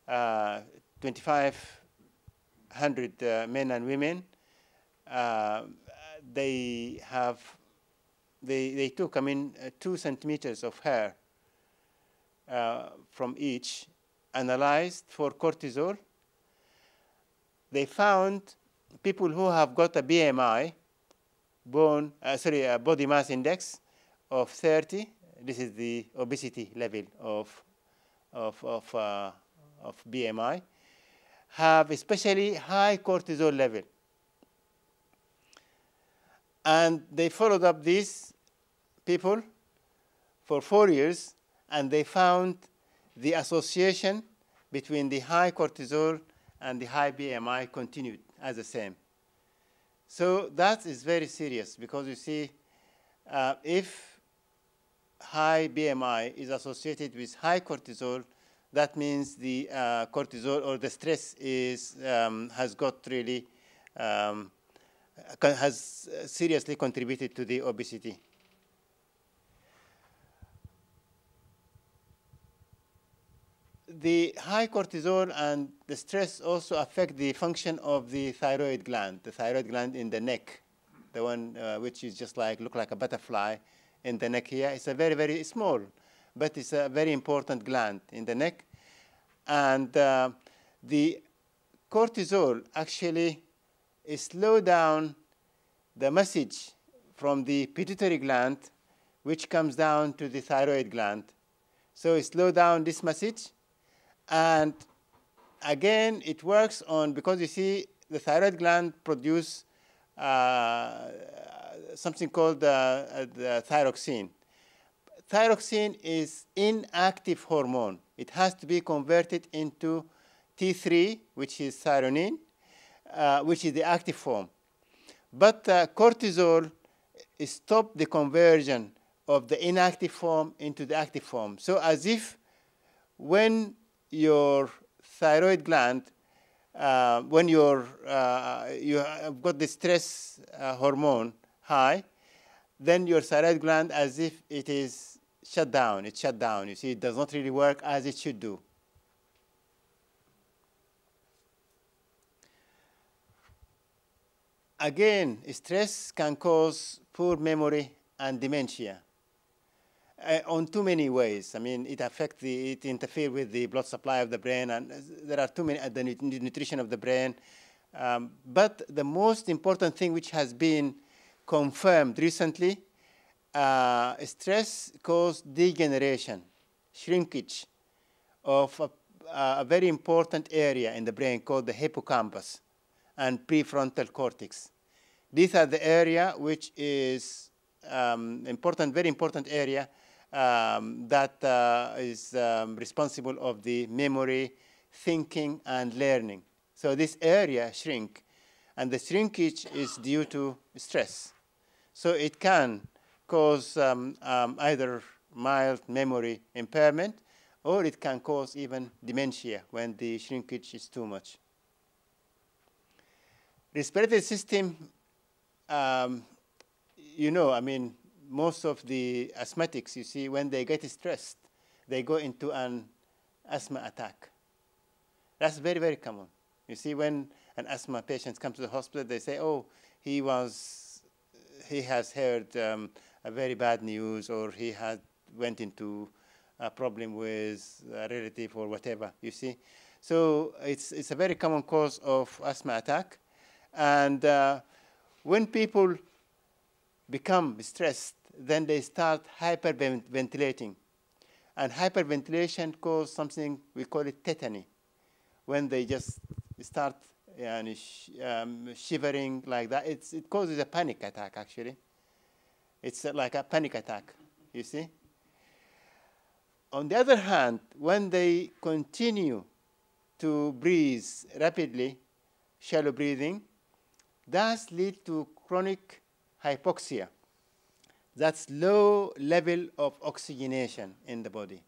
2,500 men and women. They took, I mean, 2 centimeters of hair from each, analyzed for cortisol. They found people who have got a BMI, body mass index of 30. This is the obesity level of BMI, have especially high cortisol level. And they followed up these people for 4 years, and they found the association between the high cortisol and the high BMI continued as the same. So that is very serious, because you see, if high BMI is associated with high cortisol, that means the cortisol or the stress has got really has seriously contributed to the obesity. The high cortisol and the stress also affect the function of the thyroid gland in the neck, the one which is just like, look like a butterfly in the neck here. It's a very, very small, but it's a very important gland in the neck. And the cortisol actually slow down the message from the pituitary gland, which comes down to the thyroid gland. So it slows down this message. And again, it works on, because you see, the thyroid gland produce something called the thyroxine. Thyroxine is inactive hormone. It has to be converted into T3, which is thyronine, which is the active form. But cortisol stops the conversion of the inactive form into the active form. So as if when your thyroid gland, when you have got the stress hormone high, then your thyroid gland, as if it is shut down. It's shut down. You see, it does not really work as it should do. Again, stress can cause poor memory and dementia on too many ways. I mean, it affects it interferes with the blood supply of the brain, and there are too many, the nutrition of the brain. But the most important thing which has been confirmed recently, stress causes degeneration, shrinkage of a very important area in the brain called the hippocampus and prefrontal cortex. These are the area which is important, very important area that is responsible of the memory, thinking, and learning. So this area shrink, and the shrinkage is due to stress. So it can cause either mild memory impairment, or it can cause even dementia when the shrinkage is too much. Respiratory system, you know, I mean, most of the asthmatics, you see, when they get stressed, they go into an asthma attack. That's very, very common. You see, when an asthma patient comes to the hospital, they say, oh, he has heard a very bad news, or he went into a problem with a relative or whatever, you see. So it's a very common cause of asthma attack. And when people become stressed, then they start hyperventilating. And hyperventilation causes something, we call it tetany, when they just start shivering like that. It causes a panic attack, actually. It's like a panic attack, you see. On the other hand, when they continue to breathe rapidly, shallow breathing, that leads to chronic hypoxia. That's low level of oxygenation in the body.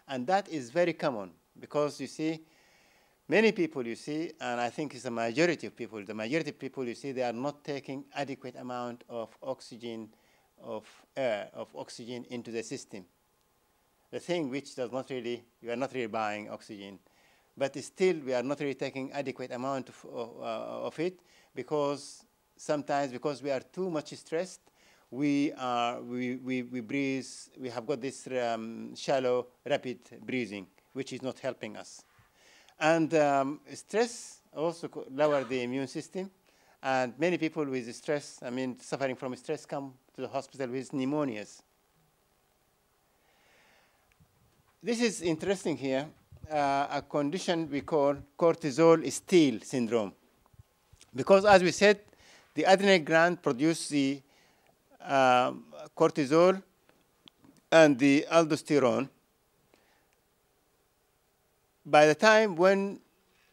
And that is very common because, you see, many people, you see, and I think it's the majority of people, you see, they are not taking adequate amount of oxygen, of air, of oxygen into the system. The thing which does not really, you are not really buying oxygen. But still, we are not really taking adequate amount of it, because sometimes, because we are too much stressed, we breathe, we have got this shallow, rapid breathing, which is not helping us. And stress also lower the immune system. And many people with stress, I mean, suffering from stress, come to the hospital with pneumonias. This is interesting here, a condition we call cortisol steal syndrome. Because as we said, the adrenal gland produces the cortisol and the aldosterone. By the time when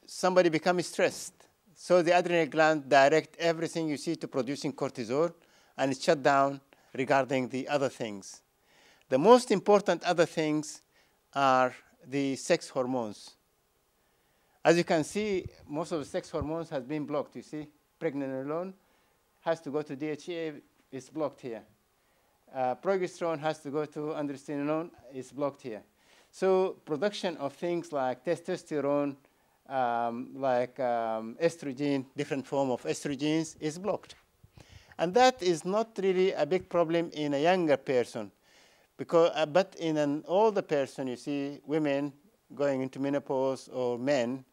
somebody becomes stressed, so the adrenal gland direct everything you see to producing cortisol, and it's shut down regarding the other things. The most important other things are the sex hormones. As you can see, most of the sex hormones has been blocked. You see, pregnenolone has to go to DHEA, it's blocked here. Progesterone has to go to androstenedione, it's blocked here. So production of things like testosterone, estrogen, different form of estrogens is blocked. And that is not really a big problem in a younger person. Because, but in an older person, you see women going into menopause or men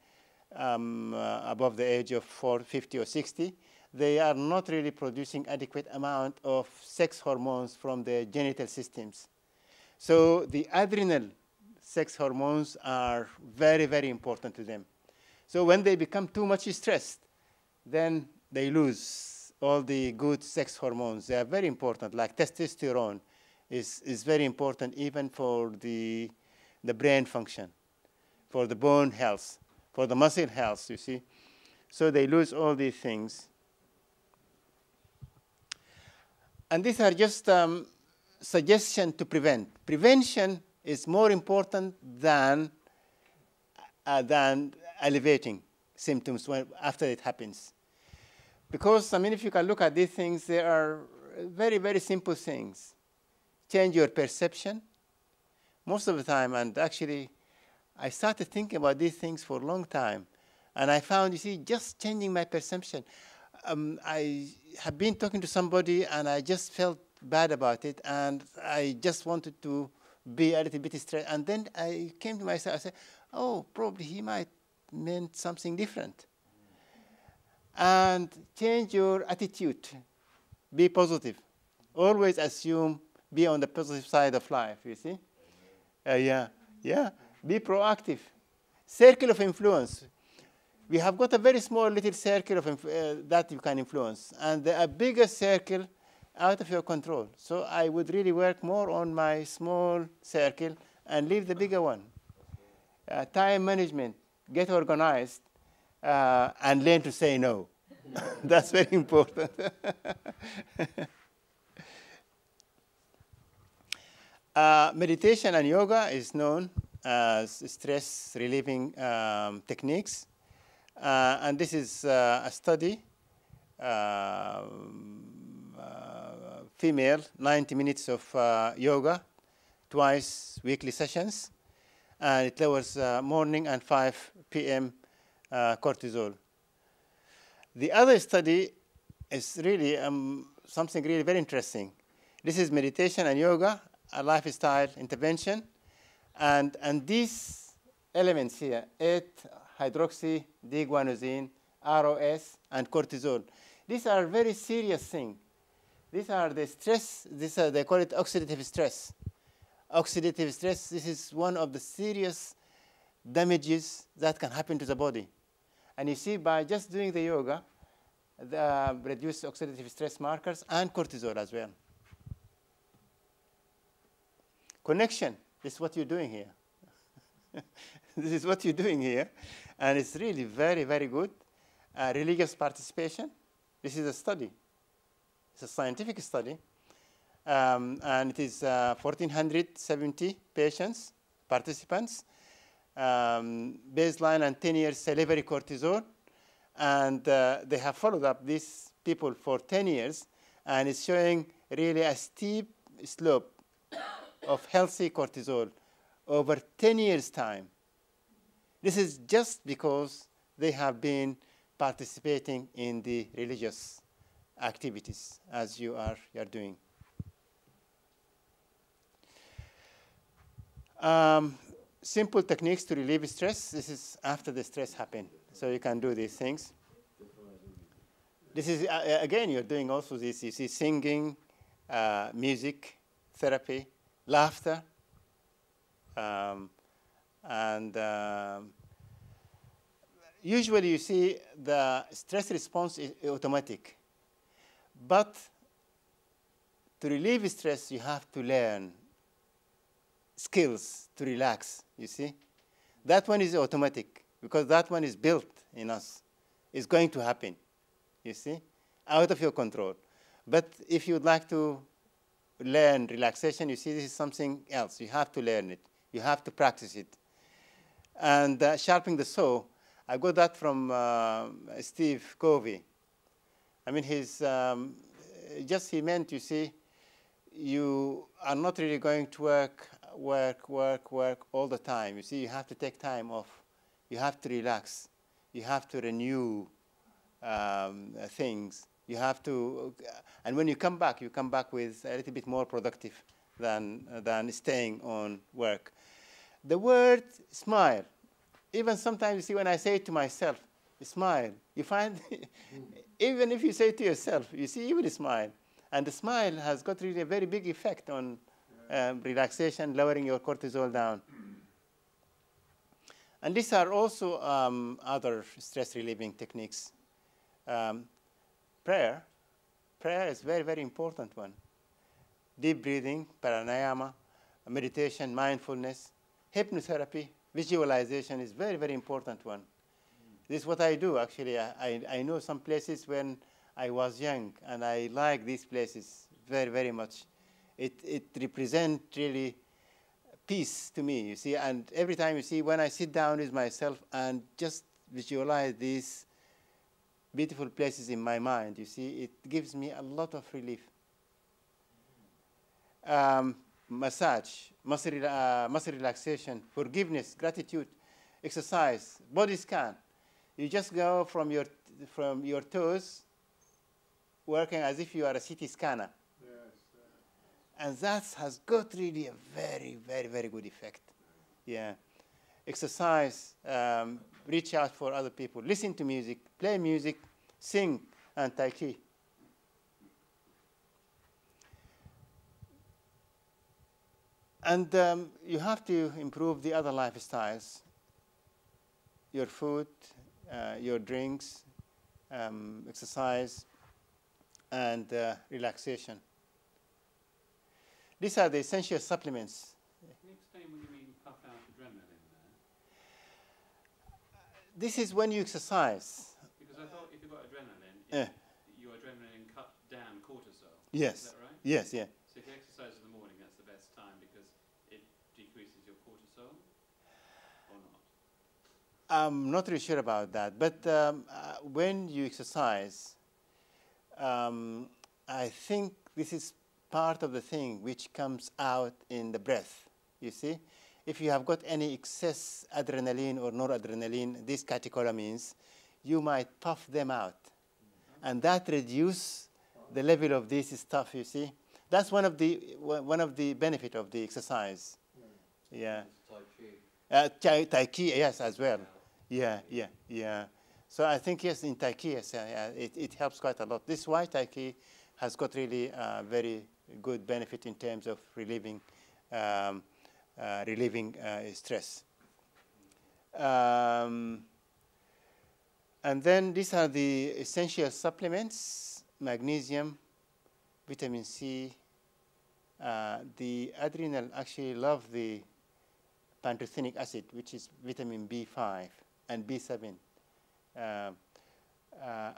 above the age of 50 or 60, they are not really producing adequate amount of sex hormones from their genital systems. So the adrenal sex hormones are very, very important to them. So when they become too much stressed, then they lose all the good sex hormones. They are very important, like testosterone is very important even for the brain function, for the bone health, for the muscle health, you see. So they lose all these things. And these are just suggestions to prevent. Prevention is more important than alleviating symptoms after it happens. Because, I mean, if you can look at these things, they are very, very simple things. Change your perception, most of the time. And actually, I started thinking about these things for a long time. And I found, you see, just changing my perception. I have been talking to somebody, and I just felt bad about it, and I just wanted to be a little bit stressed. And then I came to myself, I said, oh, probably he might meant something different. And change your attitude. Be positive. Always assume, be on the positive side of life, you see? Yeah. Be proactive. Circle of influence. We have got a very small little circle of that you can influence, and a bigger circle out of your control. So I would really work more on my small circle and leave the bigger one. Time management, get organized, and learn to say no. That's very important. Meditation and yoga is known as stress relieving techniques. And this is a study, female, 90 minutes of yoga, twice weekly sessions, and it lowers morning and 5 p.m. Cortisol. The other study is really something really very interesting. This is meditation and yoga, a lifestyle intervention, and these elements here, 8-hydroxy-D-guanosine, ROS, and cortisol. These are very serious things. These are the stress, they call it oxidative stress. Oxidative stress, this is one of the serious damages that can happen to the body. And you see, by just doing the yoga, reduce oxidative stress markers and cortisol as well. Connection, this is what you're doing here. This is what you're doing here. And it's really very, very good. Religious participation, this is a study. It's a scientific study. And it is 1,470 patients, participants, baseline and 10 years salivary cortisol. And they have followed up these people for 10 years. And it's showing really a steep slope of healthy cortisol over 10 years' time. This is just because they have been participating in the religious activities as you are doing. Simple techniques to relieve stress. This is after the stress happened. So you can do these things. This is, again, you're doing also this. You see singing, music, therapy, laughter, usually you see the stress response is automatic. But to relieve stress, you have to learn skills to relax, you see. That one is automatic because that one is built in us. It's going to happen, you see, out of your control. But if you would like to learn relaxation, you see, this is something else. You have to learn it. You have to practice it. And sharpening the saw, I got that from Steve Covey. I mean, he's he meant, you see, you are not really going to work all the time. You see, you have to take time off. You have to relax. You have to renew things. You have to, and when you come back with a little bit more productive than staying on work. The word smile, even sometimes you see when I say it to myself, smile, you find, even if you say it to yourself, you see, you will smile. And the smile has got really a very big effect on relaxation, lowering your cortisol down. And these are also other stress-relieving techniques. Prayer is very, very important one. Deep breathing, pranayama, meditation, mindfulness, hypnotherapy, visualization is very, very important one. This is what I do, actually. I know some places when I was young, and I like these places very, very much. It represents really peace to me, you see. And every time, you see, when I sit down with myself and just visualize these beautiful places in my mind, you see, it gives me a lot of relief. massage, muscle relaxation, forgiveness, gratitude, exercise, body scan. You just go from your toes, working as if you are a CT scanner. Yes. And that has got really a very, very, very good effect. Yeah. Exercise, reach out for other people, listen to music, play music, sing, and Tai Chi. And you have to improve the other lifestyles, your food, your drinks, exercise, and relaxation. These are the essential supplements. Can you explain what you mean puff out adrenaline there? This is when you exercise. Because I thought if you've got adrenaline, your adrenaline cut down cortisol. Yes. Is that right? Yes, yeah. So if you exercise in the morning, that's the best time because it decreases your cortisol, or not? I'm not really sure about that, but when you exercise, I think this is part of the thing which comes out in the breath, you see? If you have got any excess adrenaline or noradrenaline, these catecholamines, you might puff them out. And that reduces the level of this stuff, you see? That's one of the benefit of the exercise. Yeah. Tai Chi, yes, as well. Yeah. So I think, yes, in Tai Chi, yes, it helps quite a lot. This is why Tai Chi has got really very good benefit in terms of relieving stress. And then these are the essential supplements: magnesium, vitamin C. The adrenal actually love the pantothenic acid, which is vitamin B5 and B7,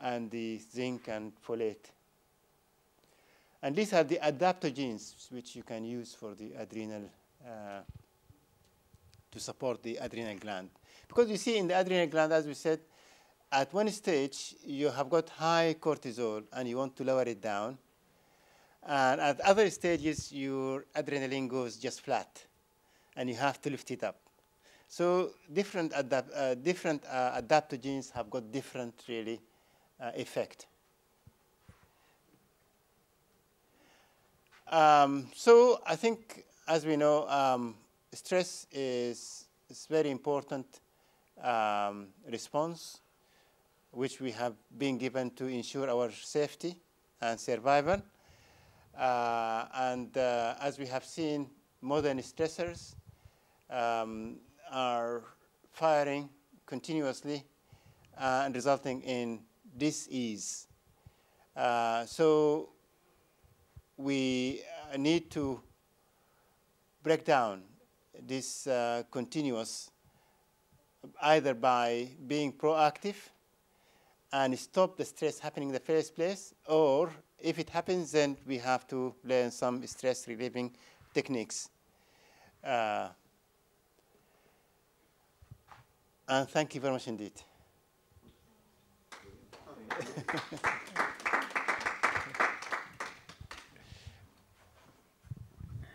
and the zinc and folate. And these are the adaptogens which you can use for the adrenal, to support the adrenal gland. Because you see in the adrenal gland, as we said, at one stage you have got high cortisol and you want to lower it down. And at other stages, your adrenaline goes just flat and you have to lift it up. So different adaptogens have got different, really, effect. So I think, as we know, stress is very important response, which we have been given to ensure our safety and survival. As we have seen, modern stressors are firing continuously and resulting in dis-ease. So we need to break down this continuous, either by being proactive and stop the stress happening in the first place, or if it happens, then we have to learn some stress relieving techniques. And thank you very much indeed.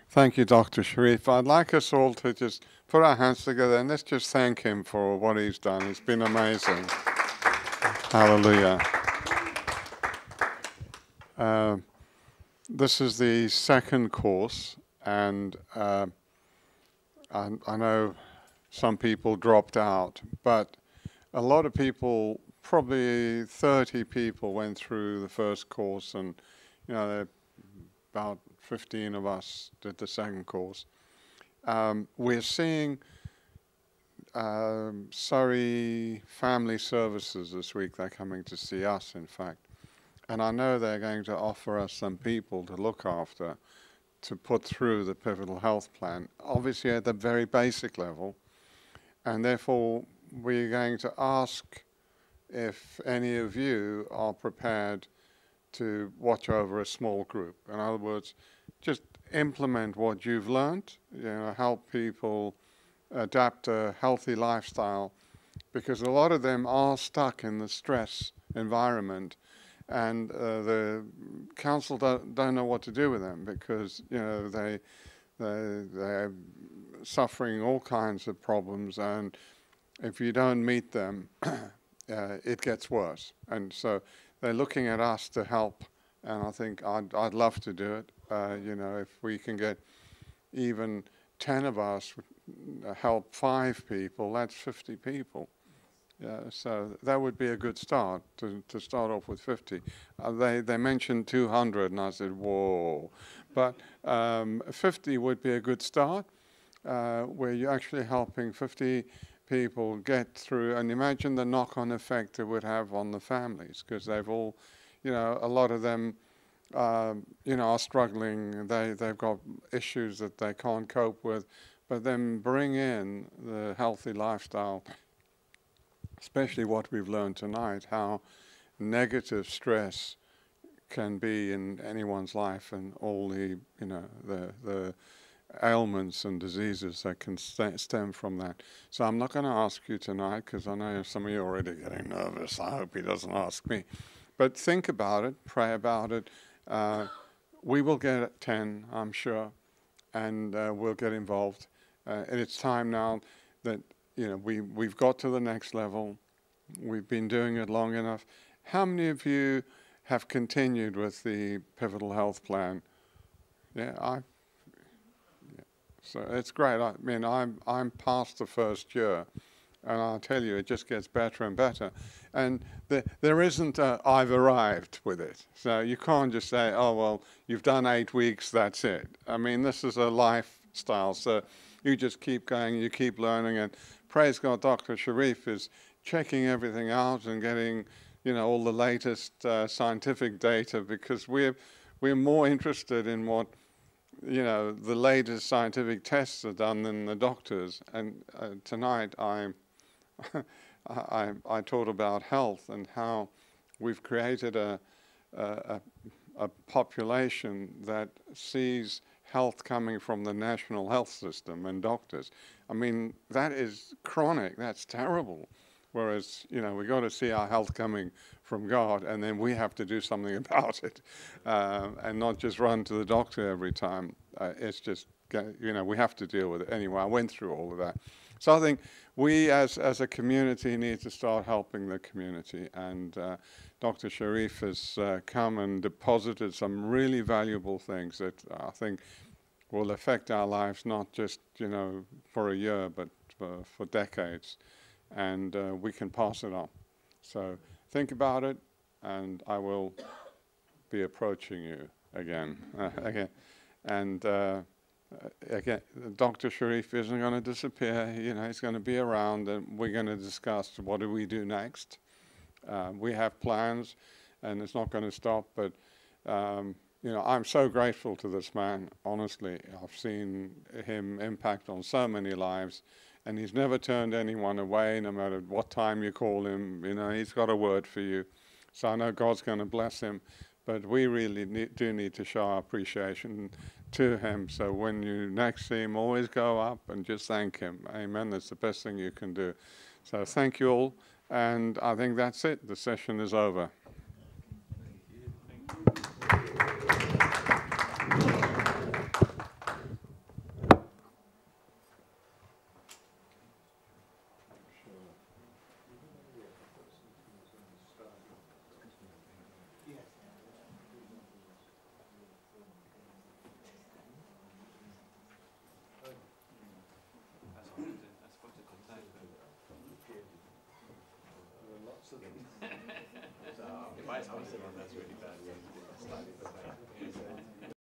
Thank you, Dr. Sharif. I'd like us all to just put our hands together and let's just thank him for what he's done. It's been amazing. Hallelujah. This is the second course, and I know some people dropped out, but a lot of people, probably 30 people went through the first course, and about 15 of us did the second course. We're seeing Surrey Family Services this week. They're coming to see us, in fact. And I know they're going to offer us some people to look after, to put through the Pivotal Health Plan, obviously at the very basic level. And therefore, we're going to ask if any of you are prepared to watch over a small group. In other words, just implement what you've learned, help people adapt a healthy lifestyle, because a lot of them are stuck in the stress environment, and the council don't know what to do with them, because they they're suffering all kinds of problems, and if you don't meet them, it gets worse. And so they're looking at us to help, and I think I'd love to do it. You know, if we can get even 10 of us help 5 people, that's 50 people. So that would be a good start, to start off with 50. They mentioned 200, and I said, whoa. But 50 would be a good start, where you're actually helping 50 people get through. And imagine the knock-on effect it would have on the families, because they've all, you know, a lot of them, you know, are struggling. They've got issues that they can't cope with. But then bring in the healthy lifestyle, especially what we've learned tonight, how negative stress can be in anyone's life, and all the, you know, the ailments and diseases that can stem from that. So I'm not going to ask you tonight, because I know some of you are already getting nervous. I hope he doesn't ask me. But think about it, pray about it. We will get 10, I'm sure, and we'll get involved. And it's time now that, you know, we've got to the next level. We've been doing it long enough. How many of you have continued with the Pivotal Health Plan? Yeah, so it's great. I mean, I'm past the first year, and I'll tell you, it just gets better and better. And there isn't a, I've arrived with it. So you can't just say, oh, well, you've done 8 weeks, that's it. I mean, this is a lifestyle. So you just keep going, you keep learning, and praise God, Dr. Sharif is checking everything out and getting, you know, all the latest scientific data, because we're more interested in what, you know, the latest scientific tests are done than the doctors. And tonight I taught about health and how we've created a population that sees health coming from the national health system and doctors. I mean, that is chronic, that's terrible. Whereas, you know, we've got to see our health coming from God, and then we have to do something about it, and not just run to the doctor every time. It's just, you know, we have to deal with it. Anyway, I went through all of that. So I think we as a community need to start helping the community, and Dr. Sharif has come and deposited some really valuable things that I think will affect our lives, not just, you know, for a year, but for decades. And we can pass it on. So think about it, and I will be approaching you again. And again, Dr. Sharif isn't going to disappear. You know, he's going to be around, and we're going to discuss what do we do next. We have plans, and it's not going to stop. But you know, I'm so grateful to this man. Honestly, I've seen him impact on so many lives. And he's never turned anyone away, no matter what time you call him. You know, he's got a word for you. So I know God's going to bless him. But we really do need to show our appreciation to him. So when you next see him, always go up and just thank him. Amen. That's the best thing you can do. So thank you all. And I think that's it. The session is over.